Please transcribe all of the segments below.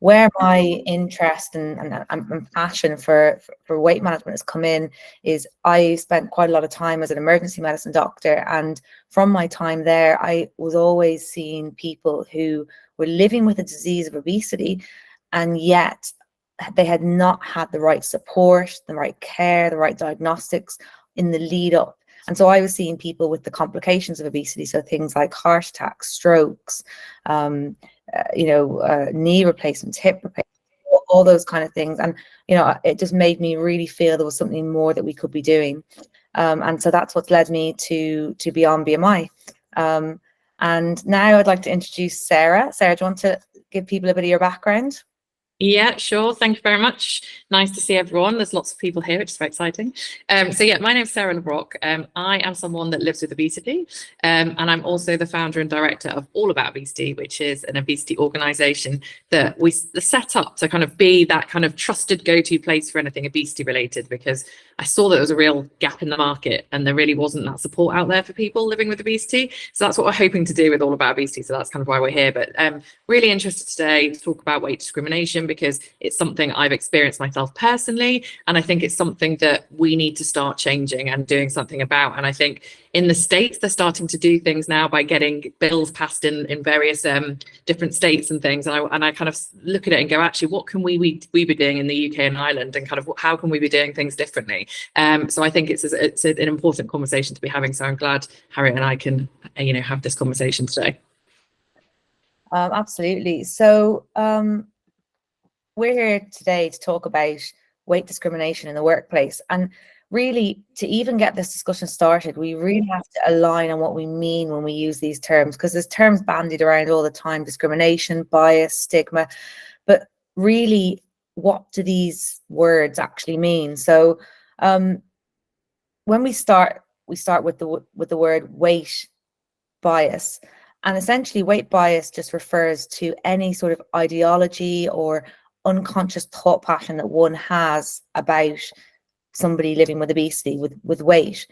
where my interest and passion for weight management has come in is I spent quite a lot of time as an emergency medicine doctor, and from my time there, I was always seeing people who were living with a disease of obesity, and yet they had not had the right support, the right care, the right diagnostics in the lead up. And so I was seeing people with the complications of obesity, so things like heart attacks, strokes, knee replacements, hip replacements, all those kind of things. And, it just made me really feel there was something more that we could be doing. And so that's what's led me to Beyond BMI. And now I'd like to introduce Sarah. Sarah, do you want to give people a bit of your background? Yeah, sure. Thank you very much. Nice to see everyone. There's lots of people here, which is very exciting. So yeah, my name's Sarah brocq. I am someone that lives with obesity, and I'm also the founder and director of All About Obesity, which is an obesity organization that we set up to kind of be that kind of trusted go-to place for anything obesity related, because I saw that there was a real gap in the market and there really wasn't that support out there for people living with obesity. So that's what we're hoping to do with All About Obesity. So that's kind of why we're here. But really interested today to talk about weight discrimination, because it's something I've experienced myself personally, and I think it's something that we need to start changing and doing something about. And I think in the States, they're starting to do things now by getting bills passed in various different states and things. And I kind of look at it and go, actually, what can we be doing in the UK and Ireland, and kind of how can we be doing things differently? So I think it's an important conversation to be having. So I'm glad Harriet and I can, have this conversation today. Absolutely. So we're here today to talk about weight discrimination in the workplace. And really, to even get this discussion started, we really have to align on what we mean when we use these terms, because there's terms bandied around all the time: discrimination, bias, stigma. But really, what do these words actually mean? So when we start with the word weight bias. And essentially, weight bias just refers to any sort of ideology or unconscious thought pattern that one has about somebody living with obesity, with weight.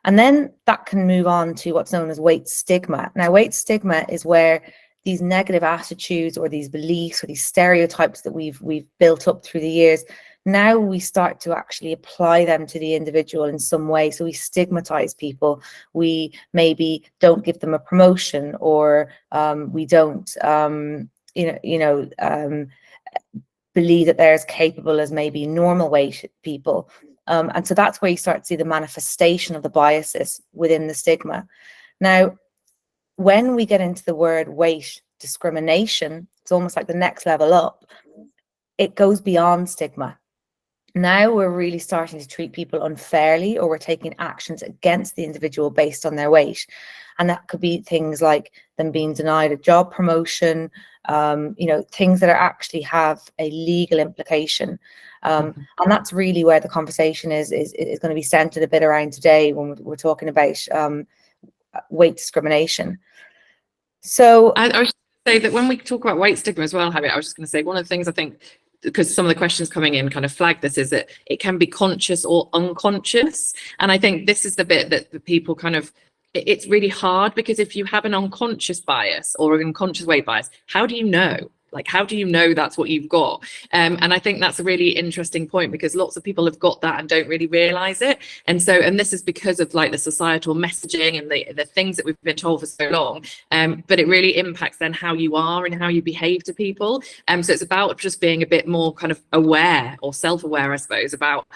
And then that can move on to what's known as weight stigma. Now, weight stigma is where these negative attitudes or these beliefs or these stereotypes that we've built up through the years, now we start to actually apply them to the individual in some way. So we stigmatize people. We maybe don't give them a promotion, or we don't, believe that they're as capable as maybe normal weight people. And so that's where you start to see the manifestation of the biases within the stigma. Now, when we get into the word weight discrimination, it's almost like the next level up. It goes beyond stigma. Now we're really starting to treat people unfairly, or we're taking actions against the individual based on their weight. And that could be things like them being denied a job promotion, things that actually have a legal implication. And that's really where the conversation is going to be centered a bit around today when we're talking about weight discrimination. So I was going to say that when we talk about weight stigma as well, Harriet, I was just going to say one of the things I think, because some of the questions coming in kind of flag this, is that it can be conscious or unconscious. And I think this is the bit that the people kind of, it's really hard, because if you have an unconscious bias or an unconscious weight bias, how do you know? Like, how do you know that's what you've got? And I think that's a really interesting point, because lots of people have got that and don't really realize it. And this is because of like the societal messaging and the things that we've been told for so long. But it really impacts then how you are and how you behave to people. So it's about just being a bit more kind of aware, or self-aware, I suppose, about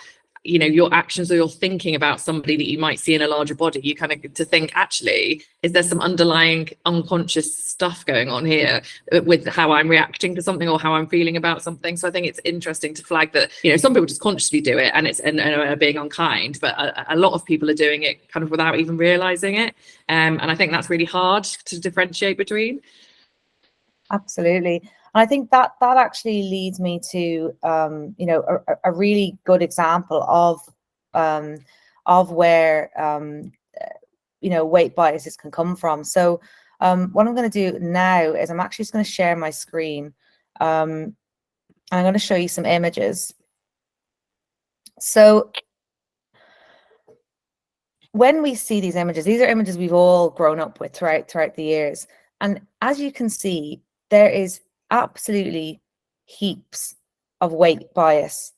your actions or your thinking about somebody that you might see in a larger body. You kind of to think, actually, is there some underlying unconscious stuff going on here with how I'm reacting to something or how I'm feeling about something? So I think it's interesting to flag that, some people just consciously do it and are being unkind, but a lot of people are doing it kind of without even realizing it. And I think that's really hard to differentiate between. Absolutely. And I think that actually leads me to, a really good example of where, weight biases can come from. So what I'm going to do now is I'm actually just going to share my screen. I'm going to show you some images. So when we see these images, these are images we've all grown up with throughout the years. And as you can see, there is absolutely heaps of weight bias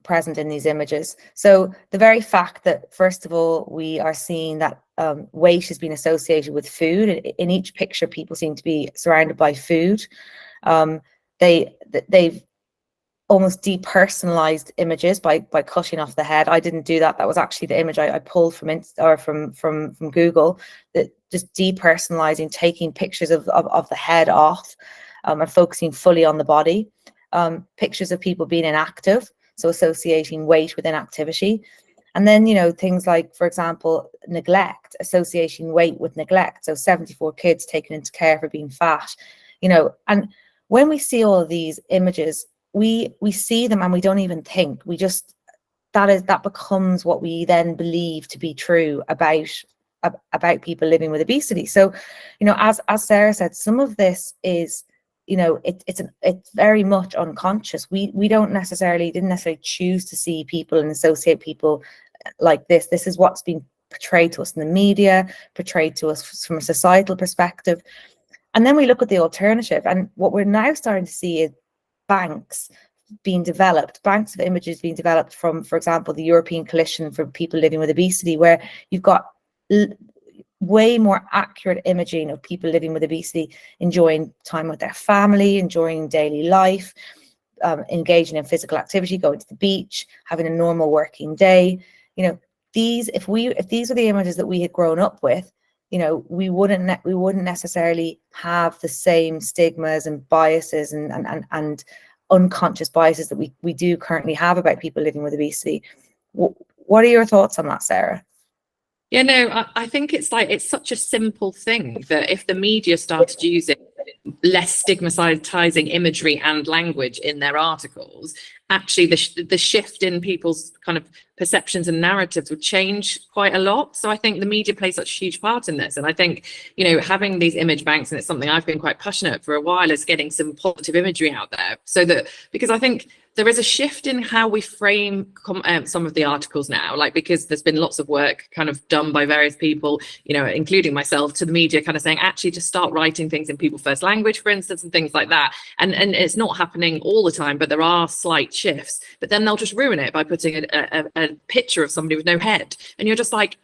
present in these images. So the very fact that, first of all, we are seeing that weight has been associated with food. In each picture, people seem to be surrounded by food. They've almost depersonalized images by cutting off the head. I didn't do that. That was actually the image I pulled from Google, that just depersonalizing, taking pictures of the head off, and focusing fully on the body. Pictures of people being inactive, so associating weight with inactivity. And then, things like, for example, neglect, associating weight with neglect. So 74 kids taken into care for being fat, and when we see all of these images, we see them and we don't even think. We just, that becomes what we then believe to be true about people living with obesity. So, as Sarah said, some of this is, it's very much unconscious. We didn't necessarily choose to see people and associate people like this. This is what's been portrayed to us in the media, portrayed to us from a societal perspective. And then we look at the alternative, and what we're now starting to see is banks being developed, banks of images being developed from, for example, the European Coalition for People Living with Obesity, where you've got way more accurate imaging of people living with obesity, enjoying time with their family, enjoying daily life, engaging in physical activity, going to the beach, having a normal working day. If these were the images that we had grown up with, we wouldn't necessarily have the same stigmas and biases and unconscious biases that we do currently have about people living with obesity. What are your thoughts on that, Sarah? Yeah, no, I think it's such a simple thing that if the media started using less stigmatizing imagery and language in their articles, actually the shift in people's kind of perceptions and narratives would change quite a lot. So I think the media plays such a huge part in this. And I think, having these image banks, and it's something I've been quite passionate for a while, is getting some positive imagery out there. So that, because I think there is a shift in how we frame some of the articles now, because there's been lots of work kind of done by various people, including myself, to the media, kind of saying, actually, just start writing things in people's first language, for instance, and things like that. And it's not happening all the time, but there are slight shifts. But then they'll just ruin it by putting a picture of somebody with no head, and you're just like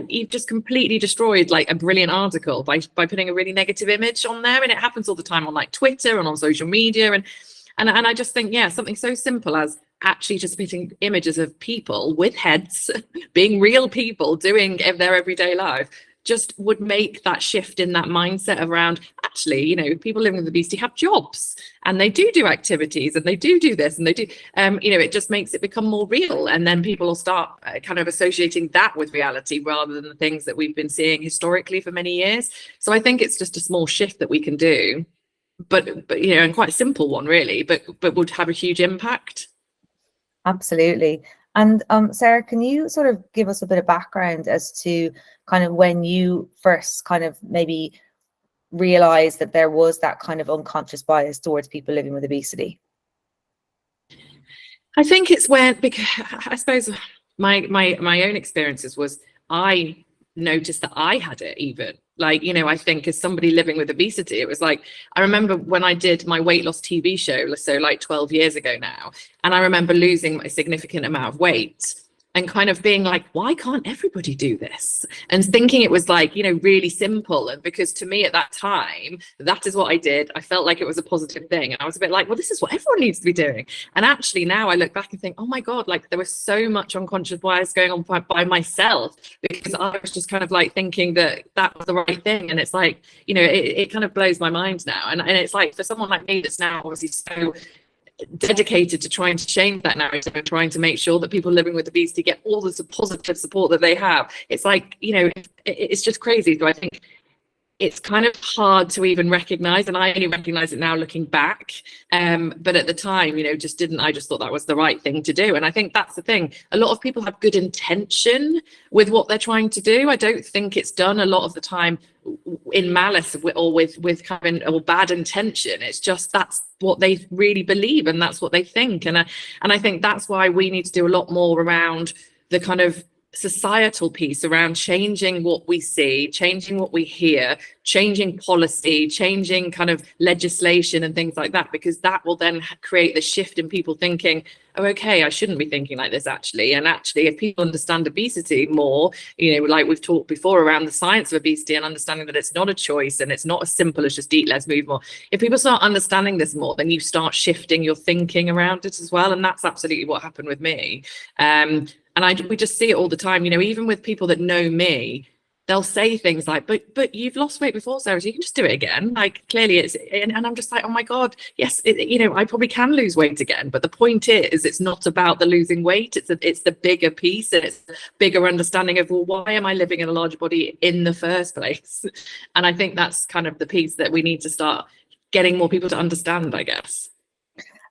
you've just completely destroyed a brilliant article by putting a really negative image on there. And it happens all the time on Twitter and on social media, and I just think, something so simple as actually just putting images of people with heads being real people doing their everyday life just would make that shift in that mindset around, actually, people living with obesity have jobs and they do activities and they do this and they do, it just makes it become more real. And then people will start kind of associating that with reality rather than the things that we've been seeing historically for many years. So I think it's just a small shift that we can do, but and quite a simple one really, but would have a huge impact. Absolutely. And Sarah, can you sort of give us a bit of background as to kind of when you first kind of maybe realized that there was that kind of unconscious bias towards people living with obesity? I think it's because I suppose my own experiences was I noticed that I had it even. I think as somebody living with obesity, it was I remember when I did my weight loss TV show, so 12 years ago now, and I remember losing a significant amount of weight and kind of being why can't everybody do this? And thinking it was really simple. And because to me at that time, that is what I did. I felt like it was a positive thing. And I was a bit well, this is what everyone needs to be doing. And actually now I look back and think, oh my God, there was so much unconscious bias going on by myself, because I was just kind of thinking that was the right thing. And it's it kind of blows my mind now. And it's for someone like me that's now obviously so dedicated to trying to change that narrative and trying to make sure that people living with obesity get all the positive support that they have. It's it's just crazy. So I think it's kind of hard to even recognize, and I only recognize it now looking back, but at the time I just thought that was the right thing to do. And I think that's the thing, a lot of people have good intention with what they're trying to do. I don't think it's done a lot of the time in malice or with kind of or bad intention. It's just that's what they really believe and that's what they think. And I think that's why we need to do a lot more around the kind of societal piece around changing what we see, changing what we hear, changing policy, changing kind of legislation and things like that, because that will then create the shift in people thinking, oh, okay, I shouldn't be thinking like this actually. And actually, if people understand obesity more, you know, like we've talked before around the science of obesity and understanding that it's not a choice and it's not as simple as just eat less, move more. If people start understanding this more, then you start shifting your thinking around it as well. And that's absolutely what happened with me. And we just see it all the time, you know, even with people that know me, they'll say things like, but you've lost weight before, Sarah, so you can just do it again. Like, clearly it's, and I'm just like, oh my God, yes, you know, I probably can lose weight again. But the point is, it's not about the losing weight. It's the bigger piece, and it's the bigger understanding of, well, why am I living in a large body in the first place? And I think that's kind of the piece that we need to start getting more people to understand, I guess.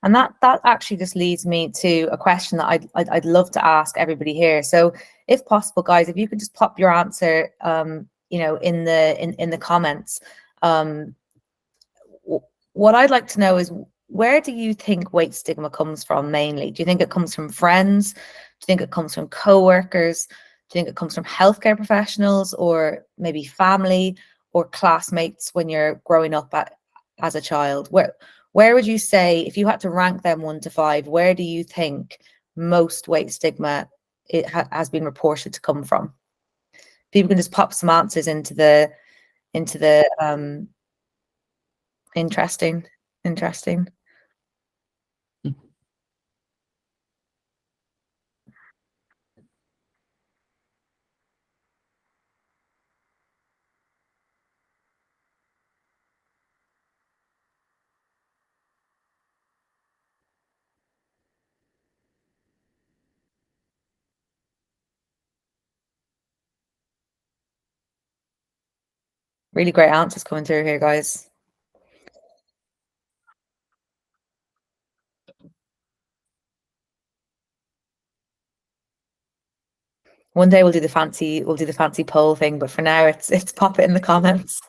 And that actually just leads me to a question that I'd love to ask everybody here. So, if possible, guys, if you could just pop your answer, you know, in the comments. What I'd like to know is, where do you think weight stigma comes from mainly? Do you think it comes from friends? Do you think it comes from co-workers? Do you think it comes from healthcare professionals, or maybe family or classmates when you're growing up as a child? Where would you say, if you had to rank them 1 to 5, where do you think most weight stigma has been reported to come from? People can just pop some answers into the interesting. Really great answers coming through here, guys. One day we'll do the fancy poll thing, but for now it's pop it in the comments.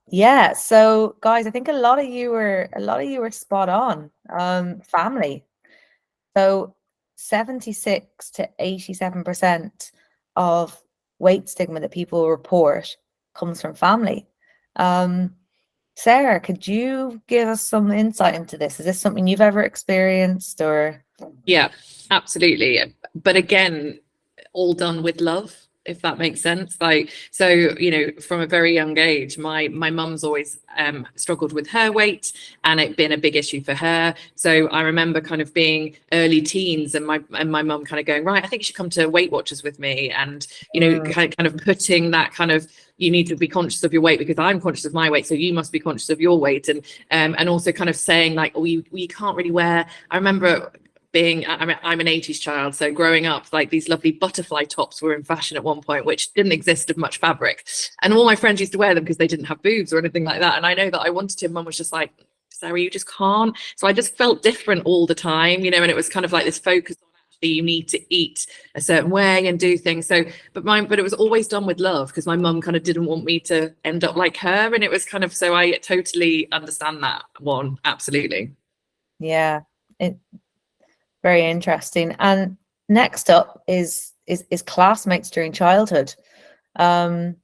Yeah, so guys, I think a lot of you were spot on. Family. So 76 to 87% of weight stigma that people report comes from family. Sarah, could you give us some insight into this? Is this something you've ever experienced, or? Yeah, absolutely. But again, all done with love, if that makes sense. Like, so, you know, from a very young age, my mum's always struggled with her weight, and it been a big issue for her. So I remember kind of being early teens, and my mum kind of going, right, I think you should come to Weight Watchers with me, and you know, kind of putting that kind of, you need to be conscious of your weight because I'm conscious of my weight, so you must be conscious of your weight, and also kind of saying like, oh, you can't really wear. I remember being, I'm an 80s child, so growing up, like, these lovely butterfly tops were in fashion at one point, which didn't exist of much fabric, and all my friends used to wear them because they didn't have boobs or anything like that. And I know that I wanted to, mum was just like, Sarah, you just can't. So I just felt different all the time, you know, and it was kind of like this focus on, actually, you need to eat a certain way and do things. So but it was always done with love, because my mum kind of didn't want me to end up like her, and it was kind of, so I totally understand that one, absolutely. Yeah, very interesting. And next up is classmates during childhood. Sarah,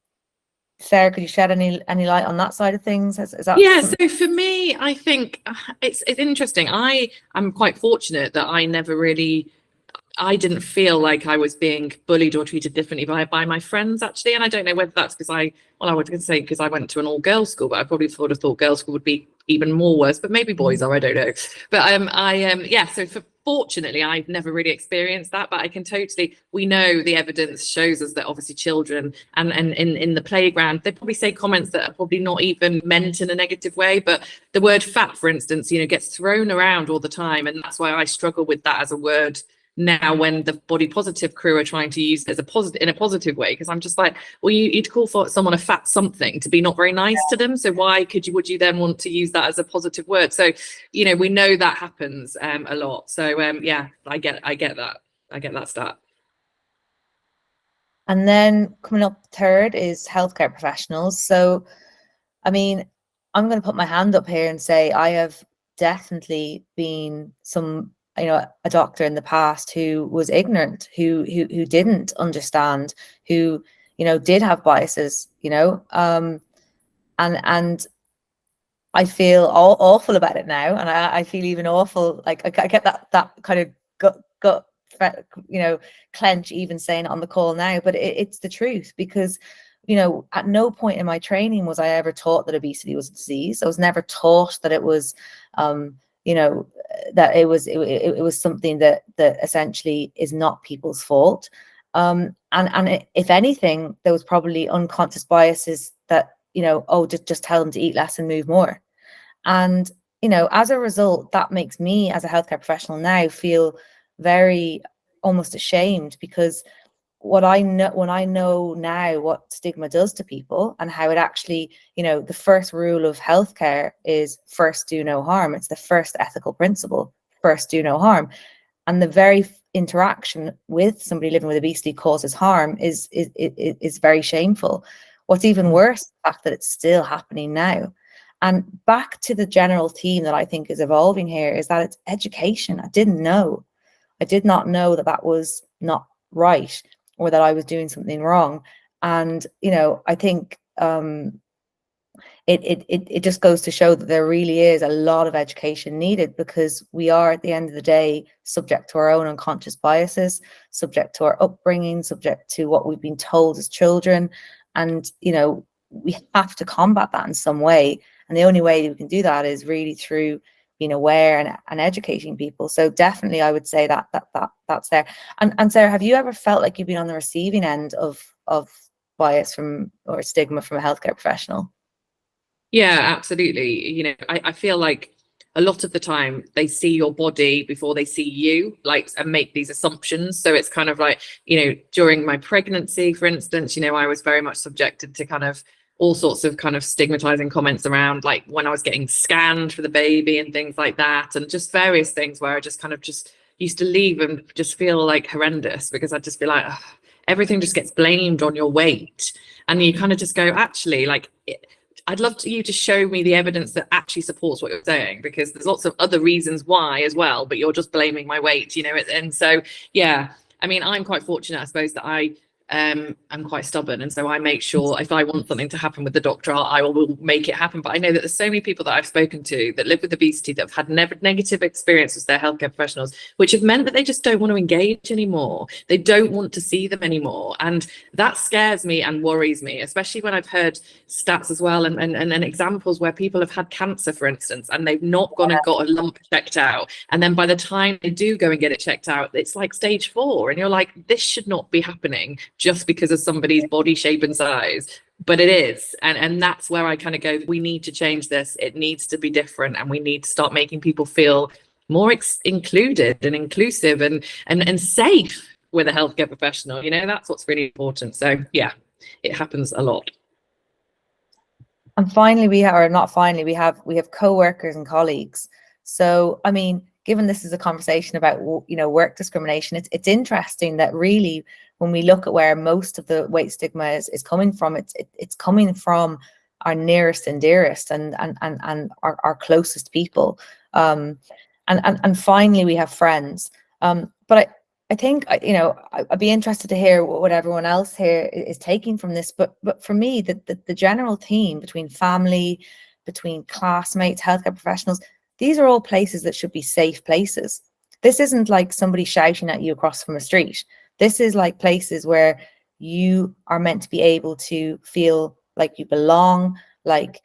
could you shed any light on that side of things? Is that Yeah, so for me, I think it's interesting. I'm quite fortunate that I didn't feel like I was being bullied or treated differently by my friends, actually. And I don't know whether that's because I would say because I went to an all-girls school, but I probably would have thought girls' school would be even more worse, but maybe boys are, I don't know. But yeah, so fortunately, I've never really experienced that, but I can totally, we know the evidence shows us that obviously children and in the playground, they probably say comments that are probably not even meant in a negative way, but the word fat, for instance, you know, gets thrown around all the time. And that's why I struggle with that as a word now, when the body positive crew are trying to use it as a positive, in a positive way, because I'm just like, well, you'd call for someone a fat something to be not very nice to them, so why would you then want to use that as a positive word? So, you know, we know that happens a lot. So yeah, I get that stat. And then coming up third is healthcare professionals. So, I mean, I'm going to put my hand up here and say I have definitely been some a doctor in the past who was ignorant, who didn't understand, who did have biases, and I feel awful about it now, and I feel even awful. Like I get that kind of gut clench even saying it on the call now, but it's the truth, because at no point in my training was I ever taught that obesity was a disease. I was never taught that it was that it was something that essentially is not people's fault. And if anything, there was probably unconscious biases that just tell them to eat less and move more. And as a result, that makes me as a healthcare professional now feel very almost ashamed, because when I know now what stigma does to people, and how it actually, the first rule of healthcare is first do no harm. It's the first ethical principle, first do no harm. And the very interaction with somebody living with obesity causes harm is very shameful. What's even worse, the fact that it's still happening now. And back to the general theme that I think is evolving here is that it's education. I did not know that that was not right, or that I was doing something wrong. And I think it just goes to show that there really is a lot of education needed, because we are, at the end of the day, subject to our own unconscious biases, subject to our upbringing, subject to what we've been told as children. And we have to combat that in some way, and the only way we can do that is really through being aware and educating people. So definitely I would say that's there. And Sarah, have you ever felt like you've been on the receiving end of bias or stigma from a healthcare professional? Yeah, absolutely. I feel like a lot of the time they see your body before they see you, like, and make these assumptions. So it's kind of like, during my pregnancy, for instance, I was very much subjected to kind of all sorts of kind of stigmatizing comments around, like, when I was getting scanned for the baby and things like that, and just various things where I just kind of just used to leave and just feel like horrendous, because I'd just be like, ugh, everything just gets blamed on your weight. And you kind of just go, actually, like, I'd love you to show me the evidence that actually supports what you're saying, because there's lots of other reasons why as well, but you're just blaming my weight, and so, yeah, I mean, I'm quite fortunate, I suppose, that I'm quite stubborn, and so I make sure if I want something to happen with the doctor, I will make it happen. But I know that there's so many people that I've spoken to that live with obesity that have had negative experiences with their healthcare professionals, which have meant that they just don't want to engage anymore. They don't want to see them anymore, and that scares me and worries me, especially when I've heard stats as well, and examples where people have had cancer, for instance, and they've not gone and got a lump checked out, and then by the time they do go and get it checked out, it's like stage 4, and you're like, this should not be happening just because of somebody's body shape and size, but it is. And that's where I kind of go, we need to change this. It needs to be different, and we need to start making people feel more included and inclusive and safe with a healthcare professional. That's what's really important. So yeah, it happens a lot. And finally, we have co-workers and colleagues. So I mean, given this is a conversation about work discrimination, it's interesting that really, when we look at where most of the weight stigma is coming from, it's coming from our nearest and dearest and our closest people. And finally, we have friends. But I think I'd be interested to hear what everyone else here is taking from this. But for me, the general theme between family, between classmates, healthcare professionals, these are all places that should be safe places. This isn't like somebody shouting at you across from a street. This is like places where you are meant to be able to feel like you belong, like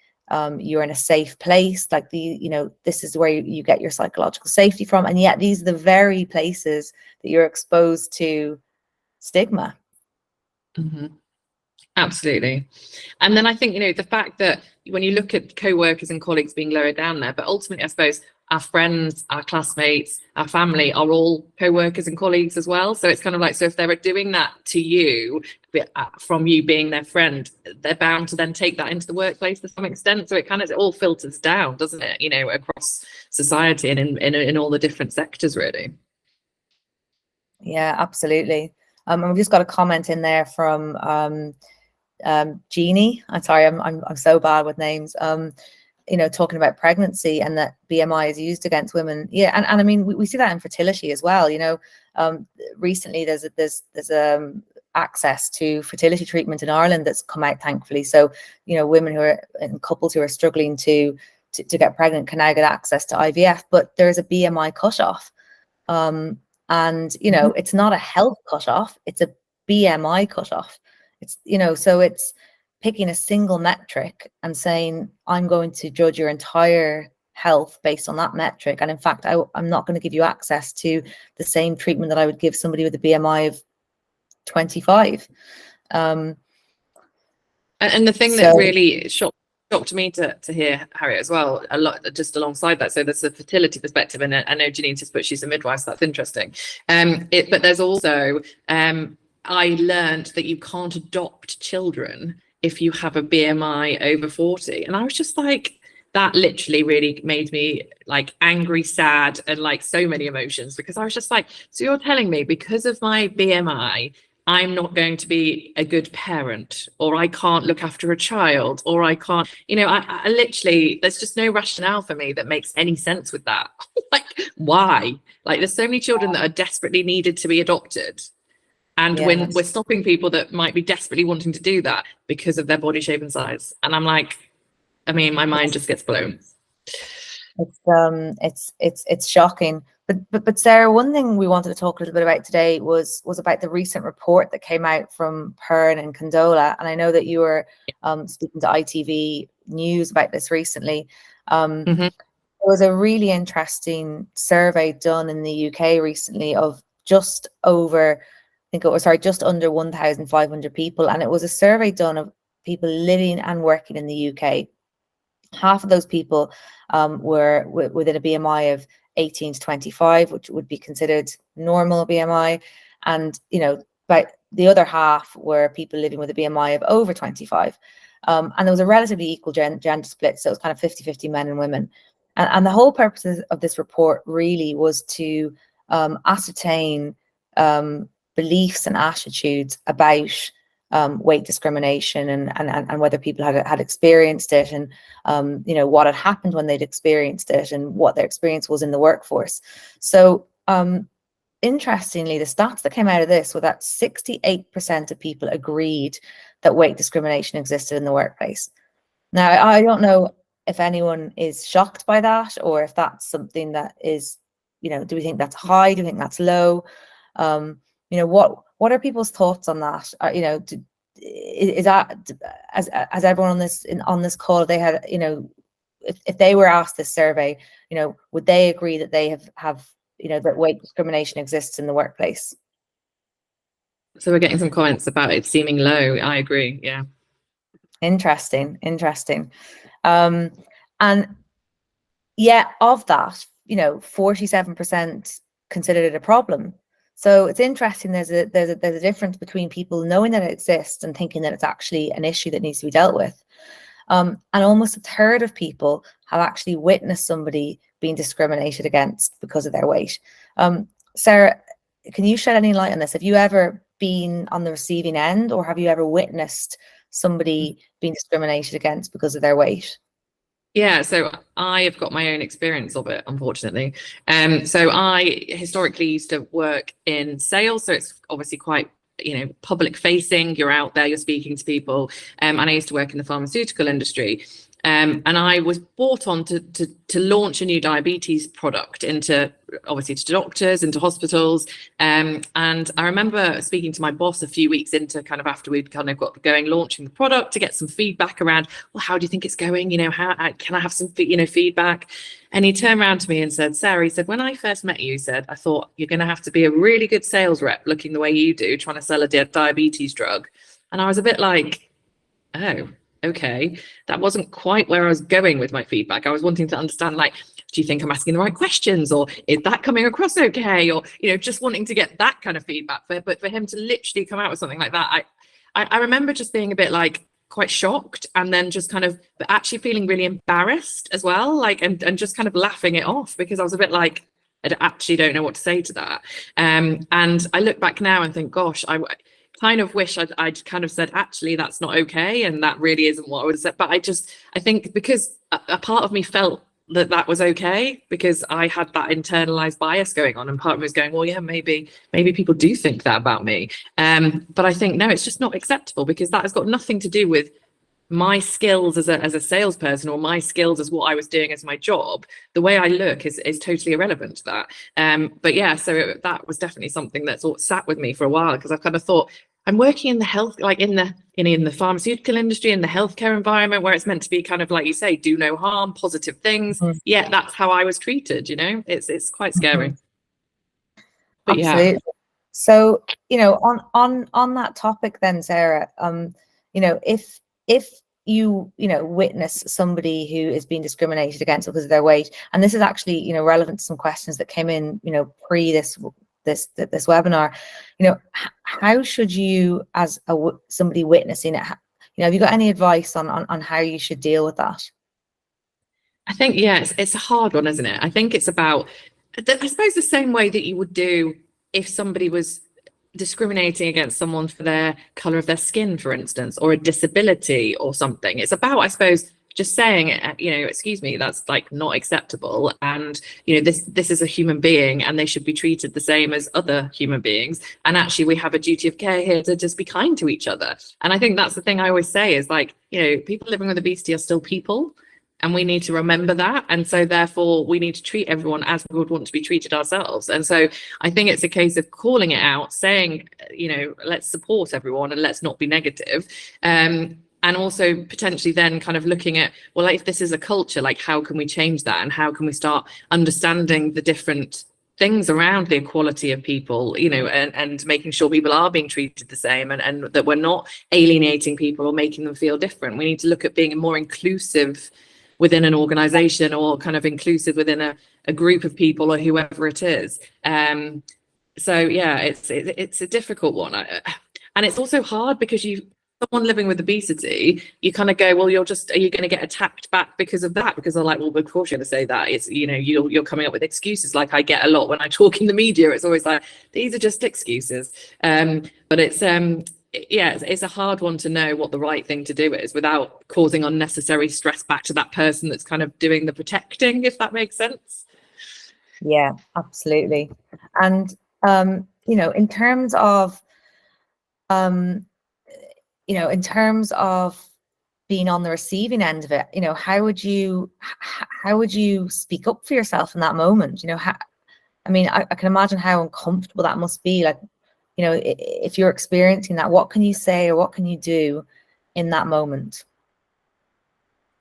you're in a safe place, like this is where you get your psychological safety from. And yet these are the very places that you're exposed to stigma. Mm-hmm. Absolutely. And then I think, the fact that when you look at co-workers and colleagues being lower down there, but ultimately, I suppose our friends, our classmates, our family are all co-workers and colleagues as well. So it's kind of like, so if they were doing that to you, from you being their friend, they're bound to then take that into the workplace to some extent. So it kind of all filters down, doesn't it? Across society and in all the different sectors, really. Yeah, absolutely. And we've just got a comment in there from Jeannie. I'm sorry, I'm so bad with names. talking about pregnancy and that BMI is used against women. Yeah, and I mean we see that in fertility as well. Recently there's access to fertility treatment in Ireland that's come out, thankfully. So women who are in couples who are struggling to get pregnant can now get access to IVF, but there is a BMI cutoff, and it's not a health cutoff; it's a BMI cutoff. It's so it's picking a single metric and saying, I'm going to judge your entire health based on that metric. And in fact, I'm not going to give you access to the same treatment that I would give somebody with a BMI of 25. And the thing that really shocked me to hear, Harriet, as well, a lot just alongside that. So there's the fertility perspective, and I know Janine just put she's a midwife, so that's interesting. But there's also, I learned that you can't adopt children if you have a BMI over 40. And I was just like, that literally really made me like angry, sad, and like so many emotions, because I was just like, so you're telling me because of my BMI, I'm not going to be a good parent, or I can't look after a child, or I can't, I literally, there's just no rationale for me that makes any sense with that. Like, why? Like, there's so many children that are desperately needed to be adopted. And when we're stopping people that might be desperately wanting to do that because of their body shape and size. And I'm like, I mean, my mind just gets blown. It's shocking. But Sarah, one thing we wanted to talk a little bit about today was about the recent report that came out from Pearn and Condola. And I know that you were speaking to ITV News about this recently. There was a really interesting survey done in the UK recently of just under 1,500 people. And it was a survey done of people living and working in the UK. Half of those people were within a BMI of 18 to 25, which would be considered normal BMI. And, about the other half were people living with a BMI of over 25. And there was a relatively equal gender split. So it was kind of 50-50 men and women. And the whole purpose of this report really was to ascertain beliefs and attitudes about weight discrimination and whether people had experienced it, and what had happened when they'd experienced it, and what their experience was in the workforce. So interestingly, the stats that came out of this were that 68% of people agreed that weight discrimination existed in the workplace. Now, I don't know if anyone is shocked by that, or if that's something that is, do we think that's high? Do we think that's low? What are people's thoughts on that? Is that, as everyone on this call, they had, if they were asked this survey, would they agree that they have that weight discrimination exists in the workplace? So we're getting some comments about it seeming low. I agree. Yeah. Interesting. And yeah, of that, 47% considered it a problem. So it's interesting. There's a difference between people knowing that it exists and thinking that it's actually an issue that needs to be dealt with. And almost a third of people have actually witnessed somebody being discriminated against because of their weight. Sarah, can you shed any light on this? Have you ever been on the receiving end, or have you ever witnessed somebody being discriminated against because of their weight? Yeah, so I have got my own experience of it, unfortunately. So I historically used to work in sales, so it's obviously quite, public facing. You're out there, you're speaking to people. And I used to work in the pharmaceutical industry. And I was brought on to launch a new diabetes product into doctors, into hospitals. And I remember speaking to my boss a few weeks into kind of after we'd kind of got going, launching the product, to get some feedback around, well, how do you think it's going? How can I have some, feedback? And he turned around to me and said, Sarah, he said, when I first met you, he said, I thought you're going to have to be a really good sales rep looking the way you do, trying to sell a diabetes drug. And I was a bit like, oh, okay, that wasn't quite where I was going with my feedback. I was wanting to understand, like, do you think I'm asking the right questions, or is that coming across okay? Or, just wanting to get that kind of feedback. But for him to literally come out with something like that, I remember just being a bit like quite shocked, and then just kind of actually feeling really embarrassed as well, like, and just kind of laughing it off, because I was a bit like, I actually don't know what to say to that. And I look back now and think, gosh, kind of wish I'd kind of said, actually, that's not okay, and that really isn't what I would have said. But I think because a part of me felt that was okay, because I had that internalized bias going on, and part of me was going, well, yeah, maybe people do think that about me. But I think, no, it's just not acceptable, because that has got nothing to do with my skills as a salesperson, or my skills as what I was doing as my job. The way I look is totally irrelevant to that. But yeah, so that was definitely something that sort of sat with me for a while, because I've kind of thought, I'm working in the health, like in the pharmaceutical industry, in the healthcare environment, where it's meant to be kind of, like you say, do no harm, positive things. Mhm. Yeah, that's how I was treated. It's quite scary. But Absolutely. yeah. So, on that topic then, Sarah, if you witness somebody who is being discriminated against because of their weight, and this is actually relevant to some questions that came in pre this webinar, how should you, as somebody witnessing it, have you got any advice on how you should deal with that? I think, yeah, it's a hard one, isn't it? I think it's about, I suppose, the same way that you would do if somebody was discriminating against someone for their color of their skin, for instance, or a disability or something. It's about, I suppose, just saying, excuse me, that's like not acceptable, and this is a human being, and they should be treated the same as other human beings, and actually we have a duty of care here to just be kind to each other. And I think that's the thing I always say is, like, people living with obesity are still people, and we need to remember that. And so therefore we need to treat everyone as we would want to be treated ourselves. And so I think it's a case of calling it out, saying, let's support everyone and let's not be negative. And also potentially then kind of looking at, well, if this is a culture, like, how can we change that? And how can we start understanding the different things around the equality of people, and making sure people are being treated the same, and that we're not alienating people or making them feel different. We need to look at being more inclusive within an organization, or kind of inclusive within a group of people, or whoever it is. So yeah, it's a difficult one. And it's also hard because someone living with obesity, you kind of go, well, are you going to get attacked back because of that? Because they're like, well, of course you're going to say that. It's, you're coming up with excuses, like I get a lot when I talk in the media. It's always like, these are just excuses. But it's a hard one to know what the right thing to do is without causing unnecessary stress back to that person that's kind of doing the protecting, if that makes sense. Yeah, absolutely. And in terms of being on the receiving end of it, how would you speak up for yourself in that moment? I can imagine how uncomfortable that must be. Like, if you're experiencing that, what can you say or what can you do in that moment?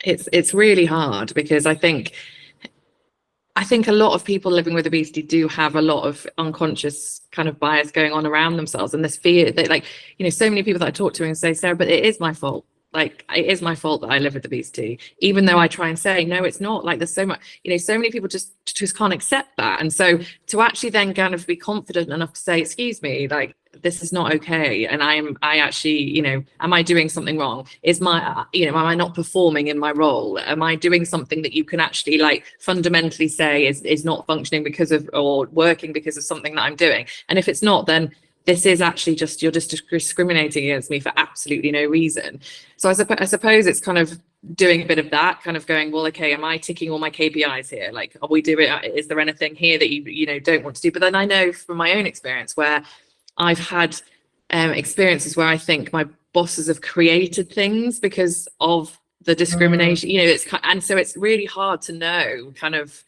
It's really hard, because I think a lot of people living with obesity do have a lot of unconscious kind of bias going on around themselves, and this fear that, like, so many people that I talk to and say, Sarah, but it is my fault. Like, it is my fault that I live with obesity, even though I try and say, no, it's not. Like, there's so much, so many people just can't accept that. And so to actually then kind of be confident enough to say, excuse me, like, this is not okay, and I actually, am I doing something wrong? Is my, am I not performing in my role? Am I doing something that you can actually, like, fundamentally say is not functioning because of, or working because of something that I'm doing? And if it's not, then this is actually just, you're just discriminating against me for absolutely no reason. So I suppose it's kind of doing a bit of that, kind of going, well, okay, am I ticking all my KPIs here? Like, are we doing, is there anything here that you don't want to do? But then I know from my own experience where I've had experiences where I think my bosses have created things because of the discrimination, and so it's really hard to know kind of,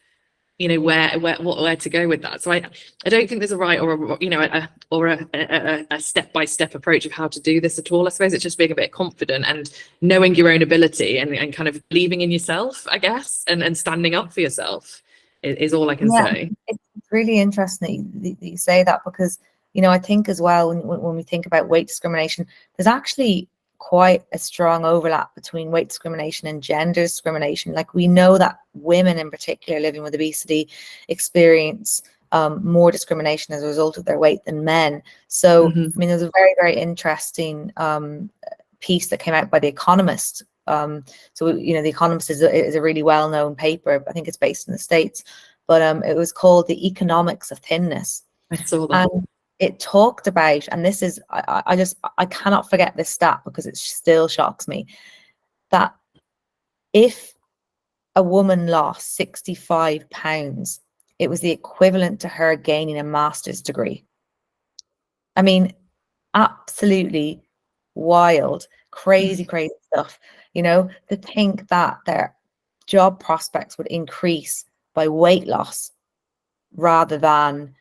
where to go with that. So I don't think there's a right or a step-by-step approach of how to do this at all. I suppose it's just being a bit confident and knowing your own ability, and kind of believing in yourself, I guess, and standing up for yourself is all I can say. It's really interesting that you say that, because I think as well, when we think about weight discrimination, there's actually quite a strong overlap between weight discrimination and gender discrimination. Like, we know that women in particular living with obesity experience more discrimination as a result of their weight than men. So there's a very, very interesting piece that came out by The Economist. The Economist is a really well-known paper. I think it's based in the States, but it was called The Economics of Thinness. I saw that. And it talked about, and this is, I cannot forget this stat because it still shocks me, that if a woman lost 65 pounds, it was the equivalent to her gaining a master's degree. I mean, absolutely wild, crazy stuff, you know, to think that their job prospects would increase by weight loss rather than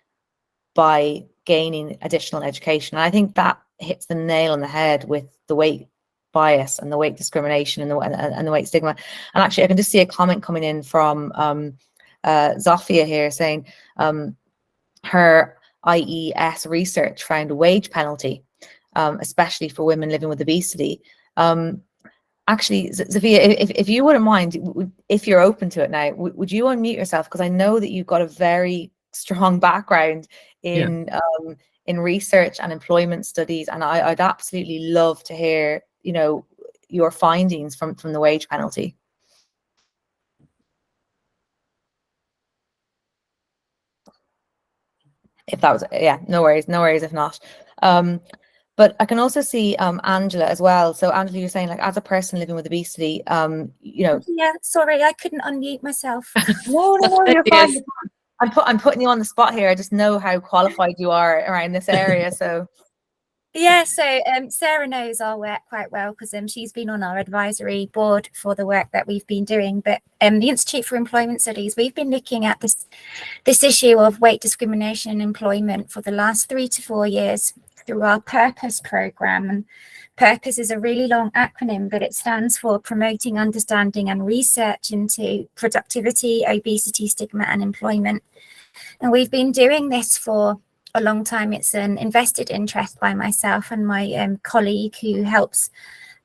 by gaining additional education. And I think that hits the nail on the head with the weight bias and the weight discrimination and the weight stigma. And actually, I can just see a comment coming in from Zofia here saying her IES research found a wage penalty, especially for women living with obesity. Actually, Zofia, if you wouldn't mind, if you're open to it now, would you unmute yourself? Because I know that you've got a very strong background in research and employment studies, and I'd absolutely love to hear, you know, your findings from the wage penalty. If that was, yeah, no worries if not. But I can also see Angela as well. So Angela, you're saying, like, as a person living with obesity, you know. Yeah, sorry, I couldn't unmute myself. No, you're fine. I'm putting you on the spot here. I just know how qualified you are around this area. So yeah, so Sarah knows our work quite well because she's been on our advisory board for the work that we've been doing. But the Institute for Employment Studies, we've been looking at this issue of weight discrimination in employment for the last 3 to 4 years through our Purpose program. And Purpose is a really long acronym, but it stands for Promoting Understanding and Research into Productivity, Obesity, Stigma and Employment. And we've been doing this for a long time. It's an invested interest by myself and my colleague who helps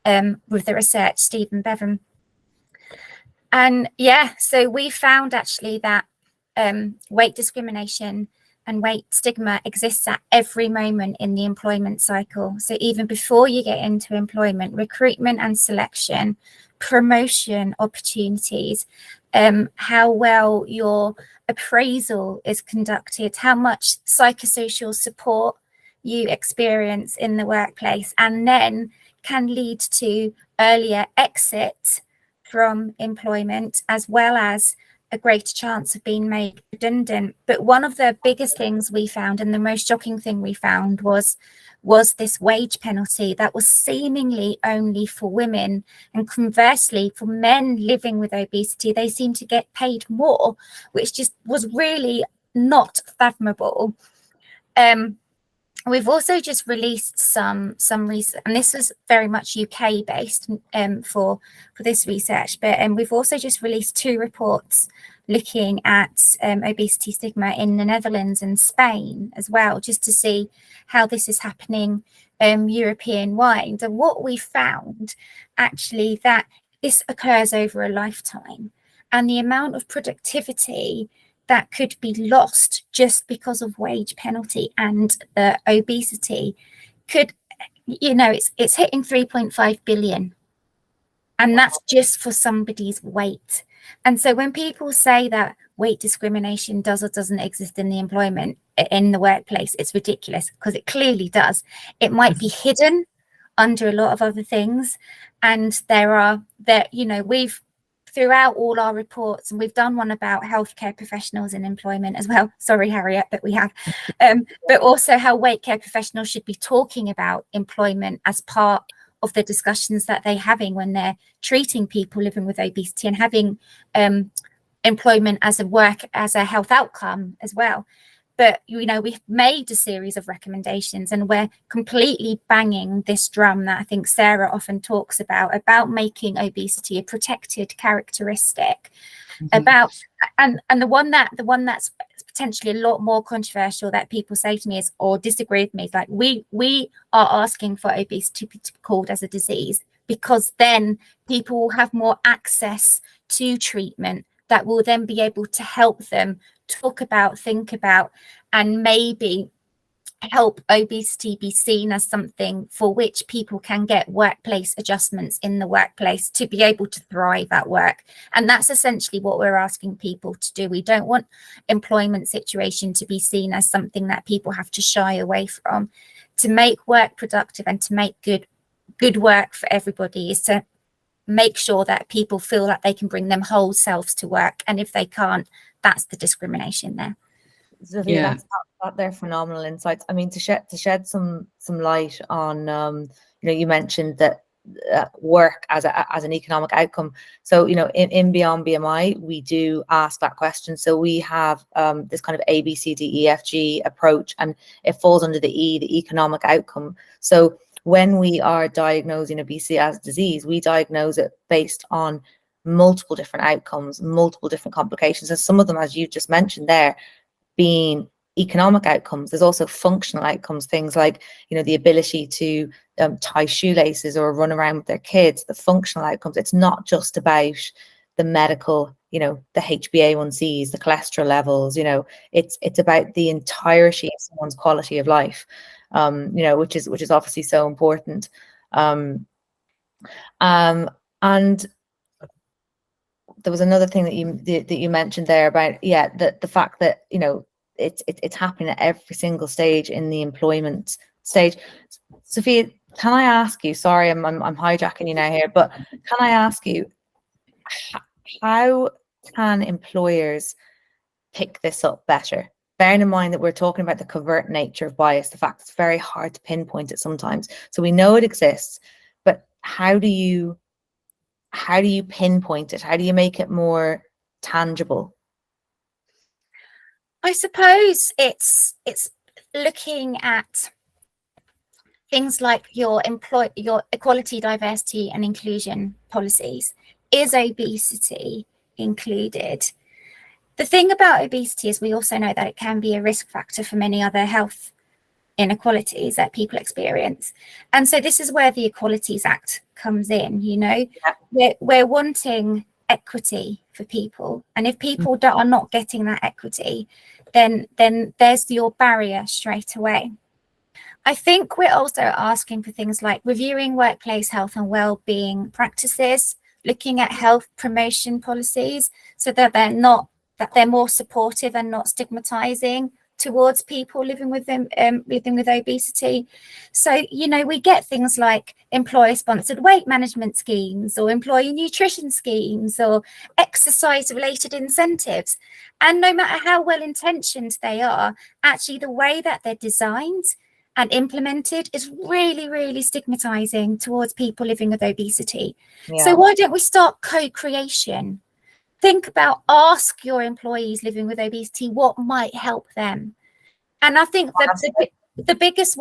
with the research, Stephen Bevan. And yeah, so we found actually that weight discrimination and weight stigma exists at every moment in the employment cycle. So even before you get into employment, recruitment and selection, promotion opportunities, how well your appraisal is conducted, how much psychosocial support you experience in the workplace, and then can lead to earlier exit from employment, as well as a greater chance of being made redundant. But one of the biggest things we found, and the most shocking thing we found, was this wage penalty that was seemingly only for women, and conversely for men living with obesity, they seem to get paid more, which just was really not fathomable. We've also just released some research, and this was very much UK based for this research, but we've also just released 2 reports looking at obesity stigma in the Netherlands and Spain as well, just to see how this is happening European wide. And what we found actually, that this occurs over a lifetime, and the amount of productivity that could be lost just because of wage penalty and obesity could, you know, it's hitting 3.5 billion. And that's just for somebody's weight. And so when people say that weight discrimination does or doesn't exist in the employment, in the workplace, it's ridiculous, because it clearly does. It might be hidden under a lot of other things. And you know, we've, throughout all our reports, and we've done one about healthcare professionals in employment as well. Sorry, Harriet, but we have. But also how weight care professionals should be talking about employment as part of the discussions that they're having when they're treating people living with obesity, and having employment as a health outcome as well. But, you know, we've made a series of recommendations, and we're completely banging this drum that I think Sarah often talks about making obesity a protected characteristic. About, and the one that's potentially a lot more controversial that people say to me is, or disagree with me, is like, we are asking for obesity to be called as a disease, because then people will have more access to treatment that will then be able to help them talk about, think about, and maybe help obesity be seen as something for which people can get workplace adjustments in the workplace to be able to thrive at work. And that's essentially what we're asking people to do. We don't want employment situation to be seen as something that people have to shy away from. To make work productive and to make good work for everybody is to make sure that people feel that they can bring them whole selves to work. And if they can't, that's the discrimination there. Sophia, they're phenomenal insights. I mean, to shed some light on, you mentioned that work as an economic outcome. So, in Beyond BMI, we do ask that question. So we have this kind of A, B, C, D, E, F, G approach, and it falls under the E, the economic outcome. So when we are diagnosing obesity as a disease, we diagnose it based on multiple different outcomes, multiple different complications, and some of them, as you just mentioned there, being economic outcomes. There's also functional outcomes, things like, the ability to tie shoelaces or run around with their kids, the functional outcomes. It's not just about the medical, the HbA1cs, the cholesterol levels, it's about the entirety of someone's quality of life, which is obviously so important. And there was another thing that you mentioned there about the fact that it's happening at every single stage in the employment stage. Sophia, can I ask you? Sorry, I'm hijacking you now here, but can I ask you, how can employers pick this up better? Bearing in mind that we're talking about the covert nature of bias, the fact it's very hard to pinpoint it sometimes. So we know it exists, but how do you pinpoint it? How do you make it more tangible? I suppose it's looking at things like your equality, diversity and inclusion policies. Is obesity included? The thing about obesity is we also know that it can be a risk factor for many other health inequalities that people experience. And so this is where the Equalities Act comes in, we're wanting equity for people. And if people are not getting that equity, then there's your barrier straight away. I think we're also asking for things like reviewing workplace health and well-being practices, looking at health promotion policies so that they're more supportive and not stigmatizing towards people living with obesity. So, we get things like employer-sponsored weight management schemes or employee nutrition schemes or exercise-related incentives. And no matter how well-intentioned they are, actually the way that they're designed and implemented is really, really stigmatizing towards people living with obesity. Yeah. So why don't we start co-creation? Think about, ask your employees living with obesity what might help them. And I think the biggest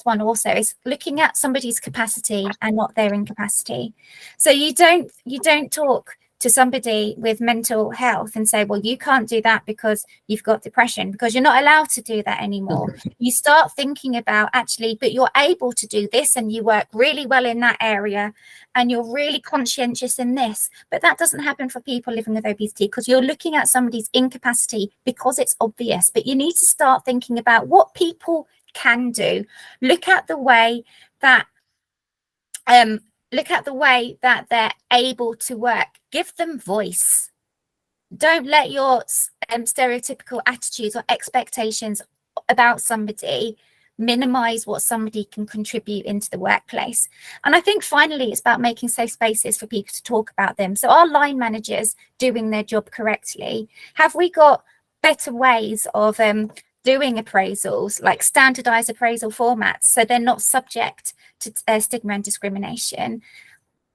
one also is looking at somebody's capacity and not their incapacity. So you don't talk to somebody with mental health and say, well, you can't do that because you've got depression, because you're not allowed to do that anymore. You start thinking about actually, but you're able to do this and you work really well in that area and you're really conscientious in this. But that doesn't happen for people living with obesity because you're looking at somebody's incapacity because it's obvious. But you need to start thinking about what people can do. Look at the way that they're able to work. Give them voice. Don't let your stereotypical attitudes or expectations about somebody minimize what somebody can contribute into the workplace. And I think finally, it's about making safe spaces for people to talk about them. So are line managers doing their job correctly? Have we got better ways of doing appraisals, like standardized appraisal formats, so they're not subject to stigma and discrimination?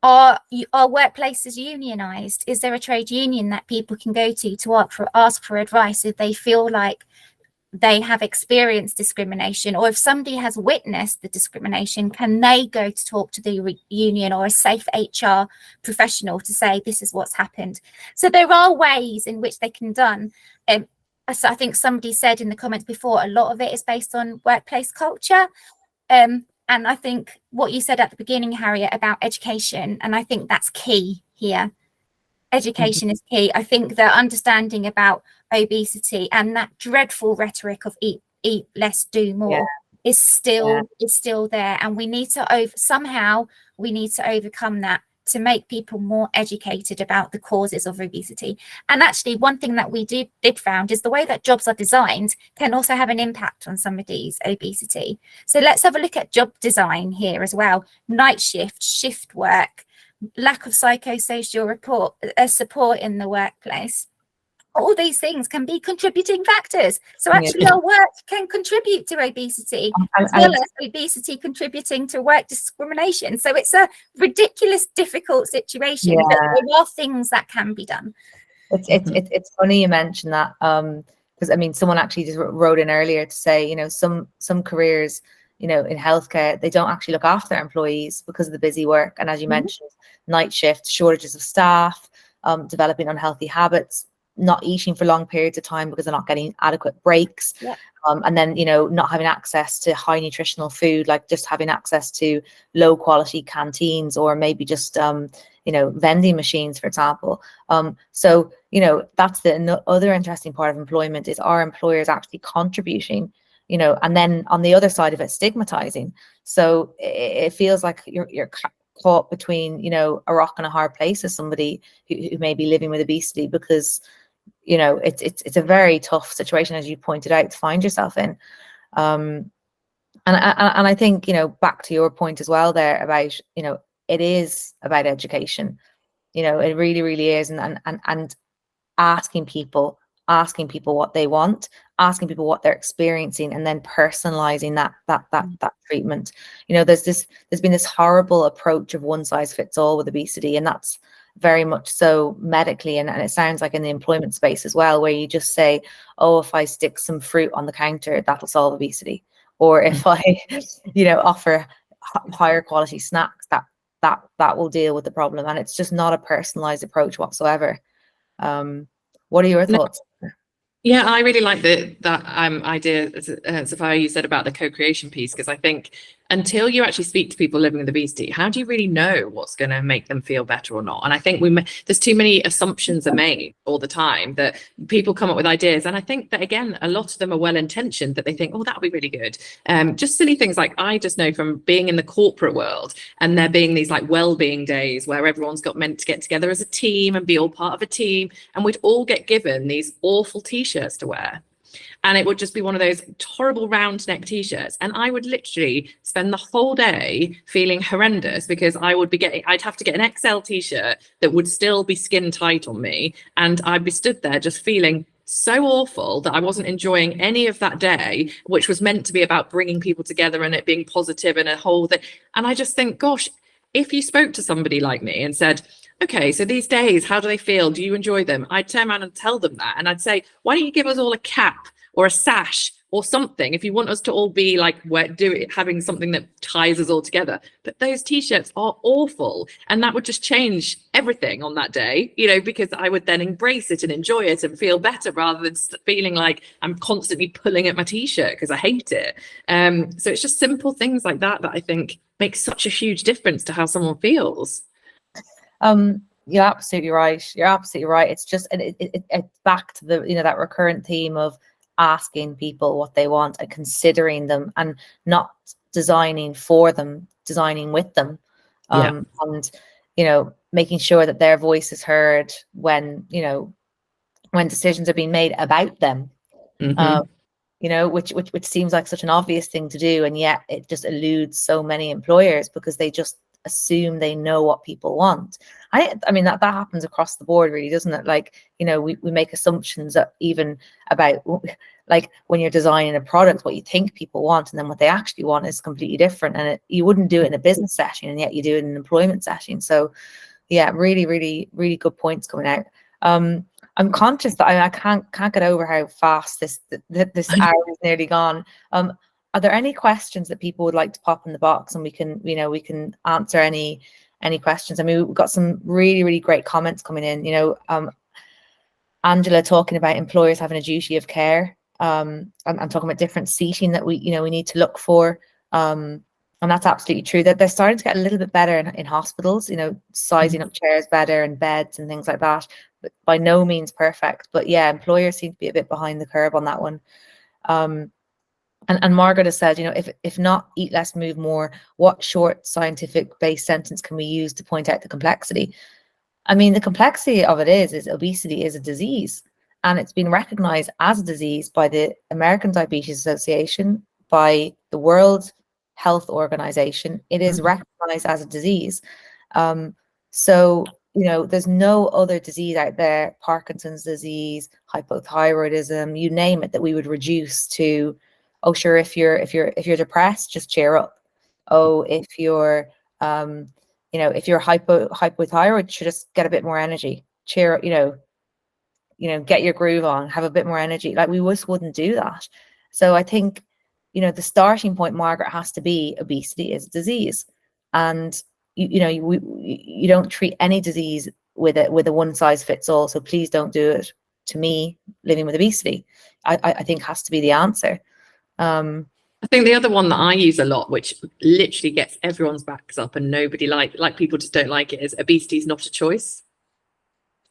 Are workplaces unionized? Is there a trade union that people can go to ask for advice if they feel like they have experienced discrimination, or if somebody has witnessed the discrimination, can they go to talk to the union or a safe HR professional to say this is what's happened? So there are ways in which they can done. As I think somebody said in the comments before, a lot of it is based on workplace culture. And I think what you said at the beginning, Harriet, about education, and I think that's key here. Education is key. I think the understanding about obesity and that dreadful rhetoric of eat, eat less, do more is still there, and we need to somehow we need to overcome that to make people more educated about the causes of obesity. And actually, one thing that we did found is the way that jobs are designed can also have an impact on somebody's obesity. So let's have a look at job design here as well. Night shift work, lack of psychosocial support in the workplace. All these things can be contributing factors. So actually our work can contribute to obesity, as well as obesity contributing to work discrimination. So it's a ridiculous, difficult situation, but there are things that can be done. It's funny you mention that, because I mean, someone actually just wrote in earlier to say, you know, some careers, you know, in healthcare, they don't actually look after their employees because of the busy work. And as you mentioned, night shifts, shortages of staff, developing unhealthy habits, not eating for long periods of time because they're not getting adequate breaks. And then, you know, not having access to high nutritional food, like just having access to low quality canteens, or maybe just, you know, vending machines, for example. So, you know, that's the other interesting part of employment, is our employers actually contributing, you know, and then on the other side of it, stigmatizing. So it feels like you're caught between, you know, a rock and a hard place as somebody who may be living with obesity, because, you know, it's a very tough situation, as you pointed out, to find yourself in. And I think, you know, back to your point as well there about, you know, it is about education. You know, it really, really is, and asking people what they want, asking people what they're experiencing, and then personalizing that treatment. You know, there's been this horrible approach of one size fits all with obesity, and that's very much so medically, and it sounds like in the employment space as well, where you just say, oh, if I stick some fruit on the counter, that'll solve obesity, or if I, you know, offer higher quality snacks, that will deal with the problem. And it's just not a personalized approach whatsoever. What are your thoughts? Yeah, I really like that idea, Sophia, you said about the co-creation piece, because I think until you actually speak to people living with obesity, how do you really know what's going to make them feel better or not? And I think there's too many assumptions are made all the time that people come up with ideas. And I think that, again, a lot of them are well-intentioned, that they think, oh, that would be really good. Just silly things like, I just know from being in the corporate world, and there being these like well-being days where everyone's meant to get together as a team and be all part of a team. And we'd all get given these awful t-shirts to wear. And it would just be one of those horrible round neck t-shirts. And I would literally spend the whole day feeling horrendous, because I'd have to get an XL t-shirt that would still be skin tight on me. And I'd be stood there just feeling so awful that I wasn't enjoying any of that day, which was meant to be about bringing people together and it being positive and a whole thing. And I just think, gosh, if you spoke to somebody like me and said, okay, so these days, how do they feel? Do you enjoy them? I'd turn around and tell them that. And I'd say, why don't you give us all a cap or a sash or something, if you want us to all be like, having something that ties us all together. But those t-shirts are awful. And that would just change everything on that day, you know, because I would then embrace it and enjoy it and feel better, rather than feeling like I'm constantly pulling at my t-shirt because I hate it. So it's just simple things like that I think make such a huge difference to how someone feels. You're absolutely right. It's just, it's back to the, you know, that recurrent theme of asking people what they want and considering them, and not designing for them, designing with them. And, you know, making sure that their voice is heard when, you know, when decisions are being made about them. You know, which seems like such an obvious thing to do, and yet it just eludes so many employers because they just assume they know what people want. I mean that happens across the board, really, doesn't it? Like, you know, we make assumptions that even about, like, when you're designing a product, what you think people want and then what they actually want is completely different. And you wouldn't do it in a business setting, and yet you do it in an employment setting. So yeah, really, really, really good points coming out. I'm conscious that I can't get over how fast this hour is nearly gone. Are there any questions that people would like to pop in the box, and we can answer any questions? I mean, we've got some really, really great comments coming in. You know, Angela talking about employers having a duty of care. I'm talking about different seating that we need to look for. And that's absolutely true. That they're starting to get a little bit better in hospitals. You know, sizing up chairs better and beds and things like that. But by no means perfect. But yeah, employers seem to be a bit behind the curve on that one. And Margaret has said, if not eat less, move more, what short scientific based sentence can we use to point out the complexity? I mean, the complexity of it is obesity is a disease, and it's been recognized as a disease by the American Diabetes Association, by the World Health Organization. It is recognized as a disease. So, there's no other disease out there, Parkinson's disease, hypothyroidism, you name it, that we would reduce to, oh, sure, if you're depressed, just cheer up. Oh, if you're if you're hypothyroid, should just get a bit more energy, cheer up, get your groove on, have a bit more energy. Like, we just wouldn't do that. So I think, the starting point, Margaret, has to be obesity is a disease, and you don't treat any disease with a one size fits all. So please don't do it to me living with obesity. I think has to be the answer. I think the other one that I use a lot, which literally gets everyone's backs up and nobody like people just don't like it, is obesity is not a choice.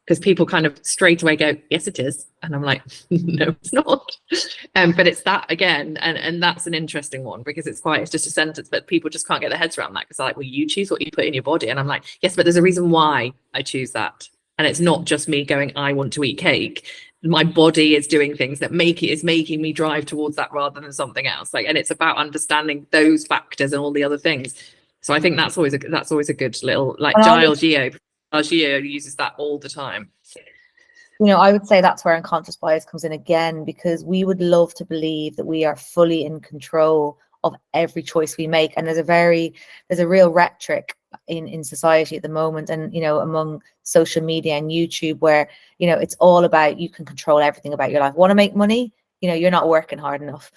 Because people kind of straight away go, yes, it is. And I'm like, no, it's not. But it's that again. And that's an interesting one, because it's just a sentence, but people just can't get their heads around that, because they're like, well, you choose what you put in your body. And I'm like, yes, but there's a reason why I choose that. And it's not just me going, I want to eat cake. My body is doing things that is making me drive towards that rather than something else. And it's about understanding those factors and all the other things. So I think that's always a good little, Giles Gio uses that all the time. I would say that's where unconscious bias comes in again, because we would love to believe that we are fully in control of every choice we make. And there's a real rhetoric in society at the moment, and among social media and YouTube, where it's all about, you can control everything about your life. Want to make money? You're not working hard enough.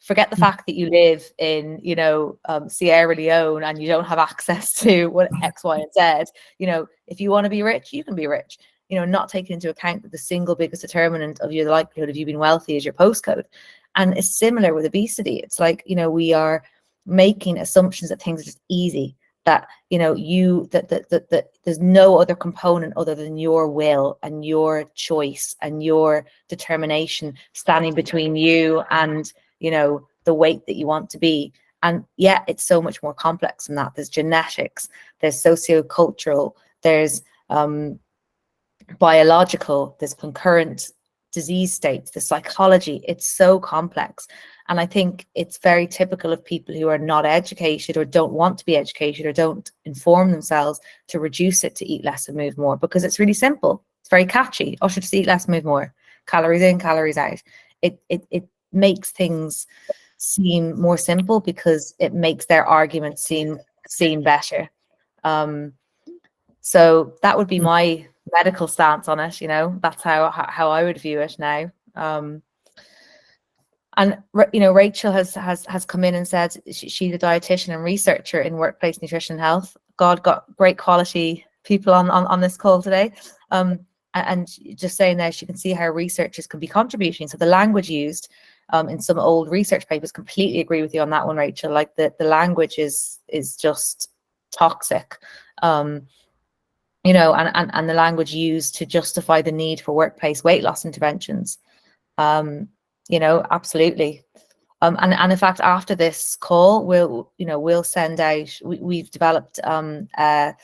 Forget the fact that you live in Sierra Leone and you don't have access to what X, Y, and Z. If you want to be rich, you can be rich. Not taking into account that the single biggest determinant of your likelihood of you being wealthy is your postcode. And it's similar with obesity. It's like, we are making assumptions that things are just easy, that that there's no other component other than your will and your choice and your determination standing between you and the weight that you want to be. And yeah, it's so much more complex than that. There's genetics, there's sociocultural, there's biological, there's concurrent disease states, the psychology. It's so complex. And I think it's very typical of people who are not educated or don't want to be educated or don't inform themselves to reduce it to eat less and move more, because it's really simple. It's very catchy. Oh, should just eat less, move more. Calories in, calories out. It makes things seem more simple because it makes their argument seem better. So that would be my medical stance on it. That's how I would view it now. And Rachel has come in and said she's a dietitian and researcher in workplace nutrition and health. God, got great quality people on this call today. And just saying there, she can see how researchers can be contributing. So the language used in some old research papers, completely agree with you on that one, Rachel. Like the language is just toxic. And the language used to justify the need for workplace weight loss interventions. Absolutely. And in fact, after this call, we'll send out, we've developed a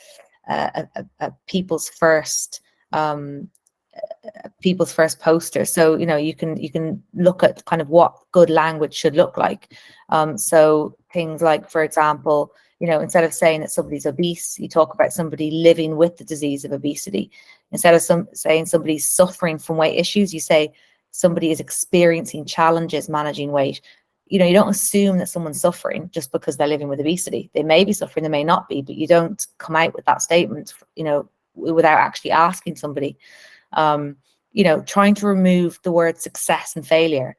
people's first poster. So, you can look at kind of what good language should look like. So things like, for example, instead of saying that somebody's obese, you talk about somebody living with the disease of obesity. Instead of saying somebody's suffering from weight issues, you say somebody is experiencing challenges managing weight. You don't assume that someone's suffering just because they're living with obesity. They may be suffering, they may not be, but you don't come out with that statement, without actually asking somebody. Trying to remove the word success and failure.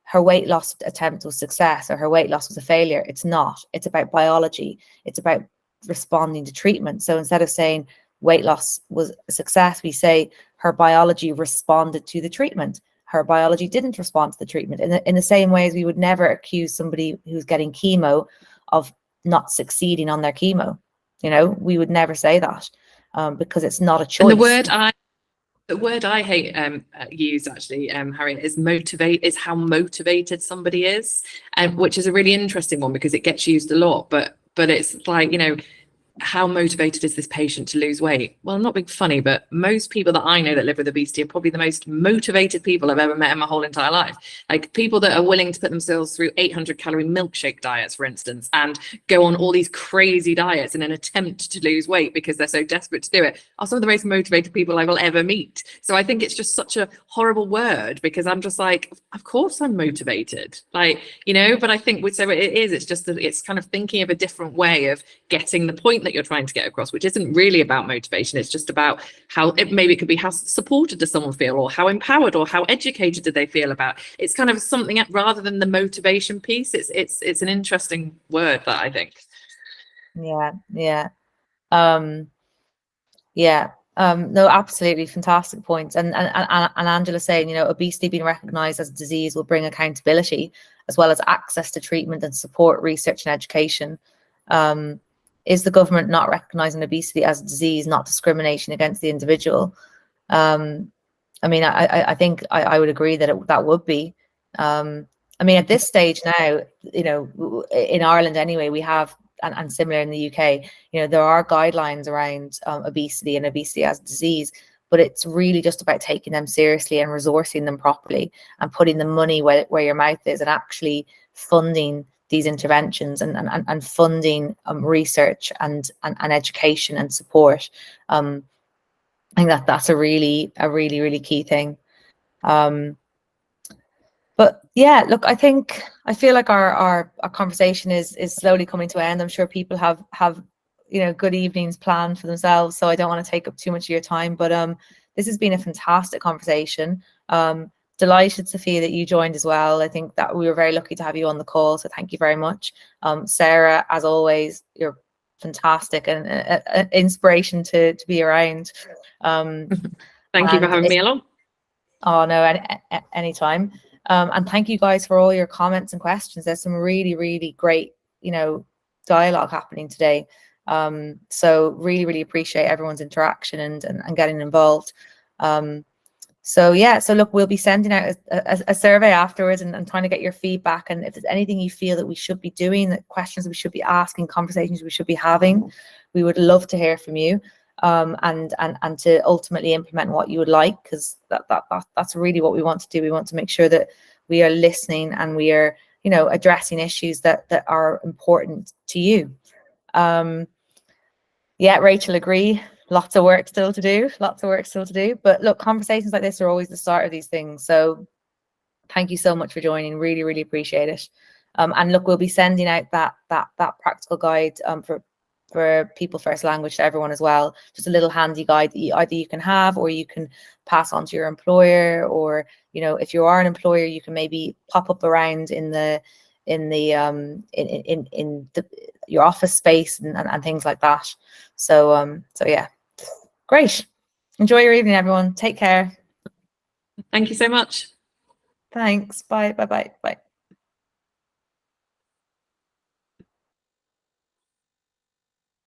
Her weight loss attempt was success or her weight loss was a failure. It's not. It's about biology. It's about responding to treatment. So instead of saying weight loss was a success, we say her biology responded to the treatment. Her biology didn't respond to the treatment. In the same way as we would never accuse somebody who's getting chemo of not succeeding on their chemo. We would never say that because it's not a choice. And the word The word I hate use actually, Harriet, is motivate, is how motivated somebody is, which is a really interesting one because it gets used a lot, but it's like, you know, how motivated is this patient to lose weight? Well, I'm not being funny, but most people that I know that live with obesity are probably the most motivated people I've ever met in my whole entire life. Like people that are willing to put themselves through 800-calorie milkshake diets, for instance, and go on all these crazy diets in an attempt to lose weight because they're so desperate to do it, are some of the most motivated people I will ever meet. So I think it's just such a horrible word because I'm just like, of course I'm motivated, like, you know, but I think so it is, it's just that it's kind of thinking of a different way of getting the point that you're trying to get across, which isn't really about motivation. It's just about how maybe it could be how supported does someone feel, or how empowered or how educated do they feel about. It's kind of something rather than the motivation piece. It's an interesting word that I think. No, absolutely fantastic points. And Angela saying, you know, obesity being recognized as a disease will bring accountability as well as access to treatment and support, research and education. Is the government not recognizing obesity as a disease, not discrimination against the individual? I mean, I think I would agree that that would be. I mean, at this stage now, you know, in Ireland anyway, we have, and similar in the UK, you know, there are guidelines around obesity and obesity as a disease, but it's really just about taking them seriously and resourcing them properly and putting the money where your mouth is and actually funding these interventions and funding research and education and support. I think that's a really key thing. But yeah, look, I feel like our conversation is slowly coming to an end. I'm sure people have you know, good evenings planned for themselves, so I don't want to take up too much of your time. But this has been a fantastic conversation. Delighted, Sophia, that you joined as well. I think that we were very lucky to have you on the call, so thank you very much. Sarah, as always, you're fantastic and an inspiration to be around. Thank you for having me along. Oh no, anytime. And thank you guys for all your comments and questions. There's some really great, you know, dialogue happening today. So really appreciate everyone's interaction and getting involved. So yeah, so look, we'll be sending out a survey afterwards and trying to get your feedback. And if there's anything you feel that we should be doing, that questions we should be asking, conversations we should be having, we would love to hear from you. And to ultimately implement what you would like, because that's really what we want to do. We want to make sure that we are listening and we are, you know, addressing issues that are important to you. Yeah, Rachel, agree. Lots of work still to do. But look, conversations like this are always the start of these things. So thank you so much for joining. Really appreciate it. And look, we'll be sending out that practical guide for People First Language to everyone as well. Just a little handy guide that either you can have or you can pass on to your employer, or, you know, if you are an employer, you can maybe pop up around in your office space and things like that. So yeah, great. Enjoy your evening, everyone. Take care. Thank you so much. Thanks. Bye.